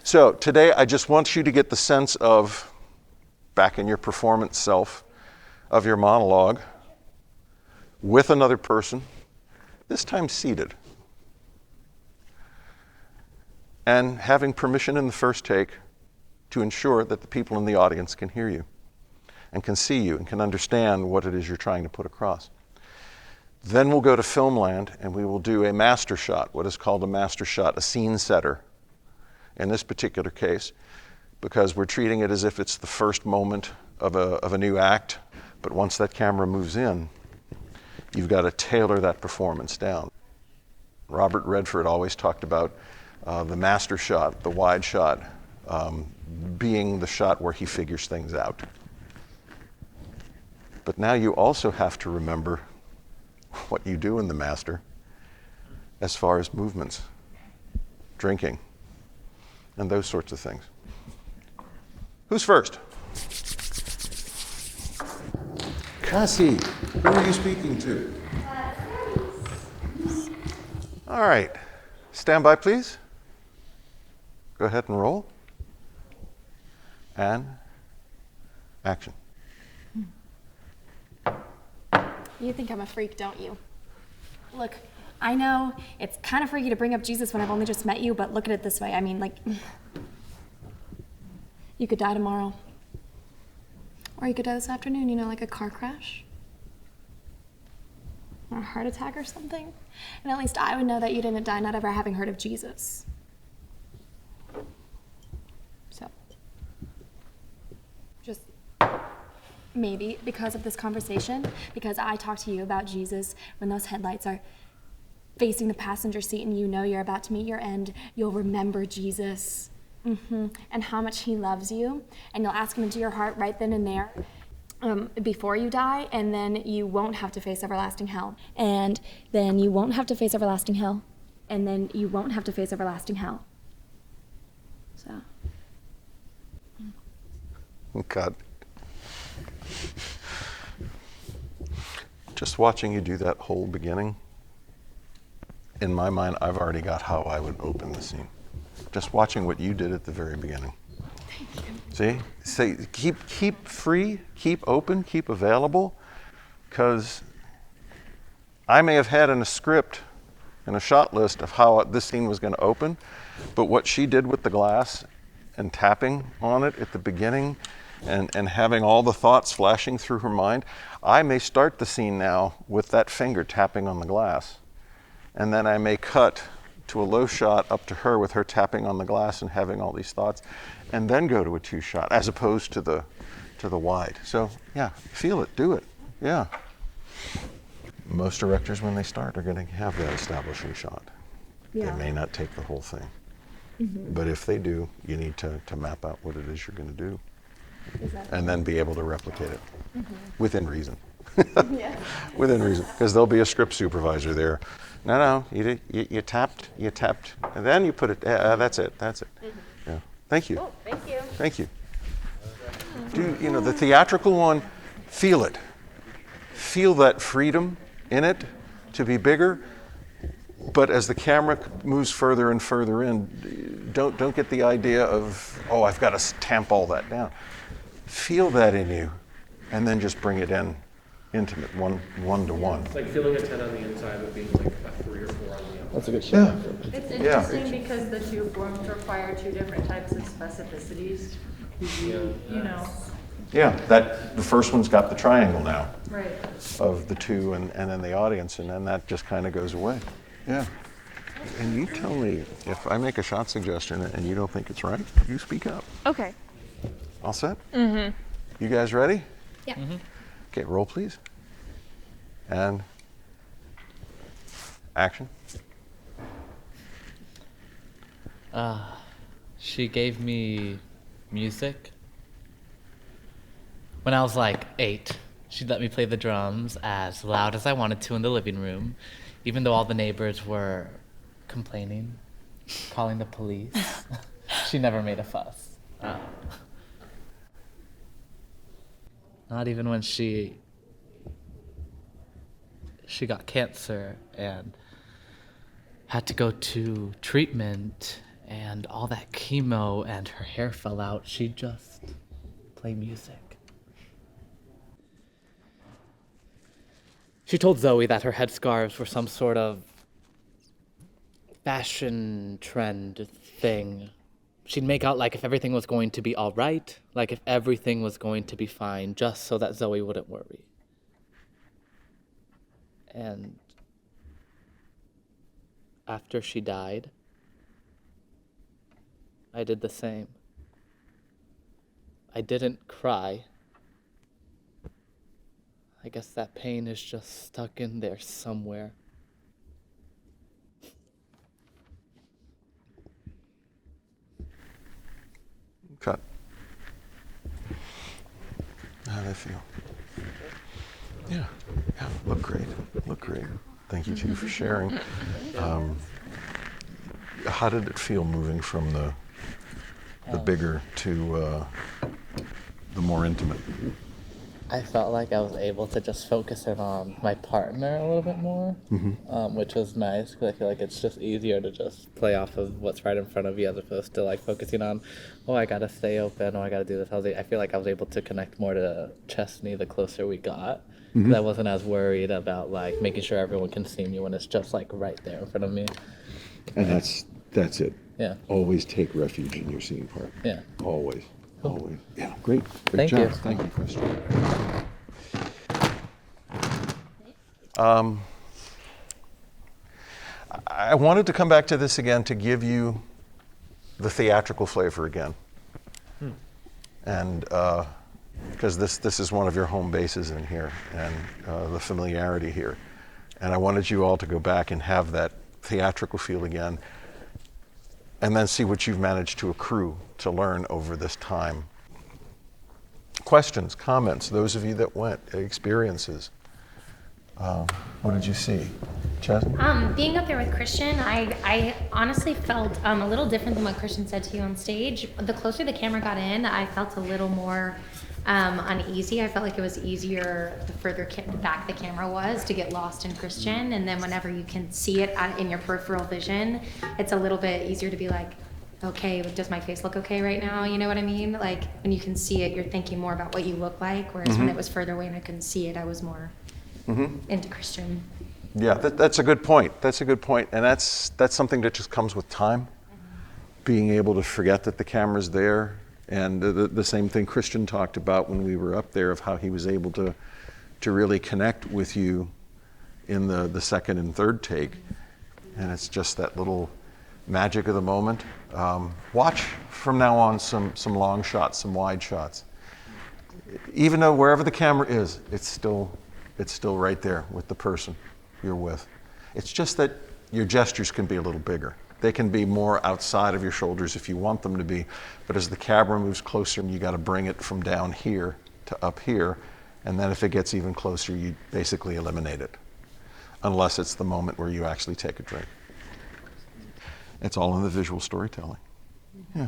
So today I just want you to get the sense of, back in your performance self, of your monologue with another person, this time seated. And having permission in the first take to ensure that the people in the audience can hear you and can see you and can understand what it is you're trying to put across. Then we'll go to Filmland and we will do a master shot, what is called a master shot, a scene setter in this particular case, because we're treating it as if it's the first moment of a new act. But once that camera moves in, you've got to tailor that performance down. Robert Redford always talked about the master shot, the wide shot, being the shot where he figures things out. But now you also have to remember what you do in the master as far as movements, drinking, and those sorts of things. Who's first? Cassie, who are you speaking to? All right. Stand by, please. Go ahead and roll. And action. You think I'm a freak, don't you? Look, I know it's kind of freaky to bring up Jesus when I've only just met you, but look at it this way. I mean, like, you could die tomorrow. Or you could die this afternoon, you know, like a car crash. Or a heart attack or something. And at least I would know that you didn't die not ever having heard of Jesus. So, just maybe because of this conversation, because I talked to you about Jesus when those headlights are facing the passenger seat and you know you're about to meet your end, you'll remember Jesus. And how much he loves you, and you'll ask him into your heart right then and there before you die, and then you won't have to face everlasting hell. And then you won't have to face everlasting hell. And then you won't have to face everlasting hell. So. God. Just watching you do that whole beginning, in my mind, I've already got how I would open the scene. Just watching what you did at the very beginning. See? Say, keep free, keep open, keep available, because I may have had in a script and a shot list of how this scene was going to open, but what she did with the glass and tapping on it at the beginning and having all the thoughts flashing through her mind, I may start the scene now with that finger tapping on the glass, and then I may cut to a low shot up to her with her tapping on the glass and having all these thoughts, and then go to a two shot as opposed to the wide. So yeah, feel it, do it, yeah. Most directors when they start are going to have that establishing shot. Yeah. They may not take the whole thing, but if they do, you need to map out what it is you're going to do, and then be able to replicate it within reason. Within reason, because there'll be a script supervisor there. No, you tapped, and then you put it, that's it. Yeah. Thank you. Oh, thank you. Thank you. Do, the theatrical one, feel it. Feel that freedom in it to be bigger, but as the camera moves further and further in, don't get the idea of, oh, I've got to tamp all that down. Feel that in you, and then just bring it in. Intimate, one to one. It's like feeling a 10 on the inside, but being like a 3 or 4 on the outside. That's a good shot. It's interesting because the two forms require two different types of specificities. You know. Yeah, the first one's got the triangle now. Right. Of the two and then the audience, and then that just kind of goes away. Yeah. And you tell me if I make a shot suggestion and you don't think it's right, you speak up. Okay. All set? You guys ready? Yeah. Okay, roll please. And action. She gave me music. When I was like 8, she'd let me play the drums as loud as I wanted to in the living room, even though all the neighbors were complaining, calling the police. She never made a fuss. Not even when she got cancer and had to go to treatment and all that chemo and her hair fell out, she'd just play music. She told Zoe that her headscarves were some sort of fashion trend thing. She'd make out like if everything was going to be all right, like if everything was going to be fine, just so that Zoe wouldn't worry. And after she died, I did the same. I didn't cry. I guess that pain is just stuck in there somewhere. Cut. How do they feel? Yeah, look great. Look great. Thank you too for sharing. How did it feel moving from the bigger to the more intimate? I felt like I was able to just focus in on my partner a little bit more, which was nice because I feel like it's just easier to just play off of what's right in front of you as opposed to like focusing on, oh, I gotta stay open, oh, I gotta do this. I feel like I was able to connect more to Chesney the closer we got. I wasn't as worried about like making sure everyone can see me when it's just like right there in front of me. And that's it. Yeah. Always take refuge in your scene part. Yeah. Always. Always. Yeah, great. Thank job. you. Thank you, Christian. I wanted to come back to this again to give you the theatrical flavor again. And because this is one of your home bases in here and the familiarity here. And I wanted you all to go back and have that theatrical feel again and then see what you've managed to accrue to learn over this time. Questions, comments, those of you that went, experiences. What did you see? Chesney? Being up there with Christian, I honestly felt a little different than what Christian said to you on stage. The closer the camera got in, I felt a little more uneasy. I felt like it was easier the further back the camera was to get lost in Christian. And then whenever you can see it in your peripheral vision, it's a little bit easier to be like, okay, does my face look okay right now? You know what I mean? Like when you can see it, you're thinking more about what you look like. Whereas when it was further away and I couldn't see it, I was more into Christian. Yeah, that's a good point. That's a good point. And that's something that just comes with time. Being able to forget that the camera's there. And the same thing Christian talked about when we were up there of how he was able to really connect with you in the second and third take. And it's just that little magic of the moment. Watch from now on some long shots, some wide shots. Even though wherever the camera is, it's still right there with the person you're with. It's just that your gestures can be a little bigger. They can be more outside of your shoulders if you want them to be, but as the camera moves closer, you got to bring it from down here to up here, and then if it gets even closer, you basically eliminate it, unless it's the moment where you actually take a drink. It's all in the visual storytelling. Yeah.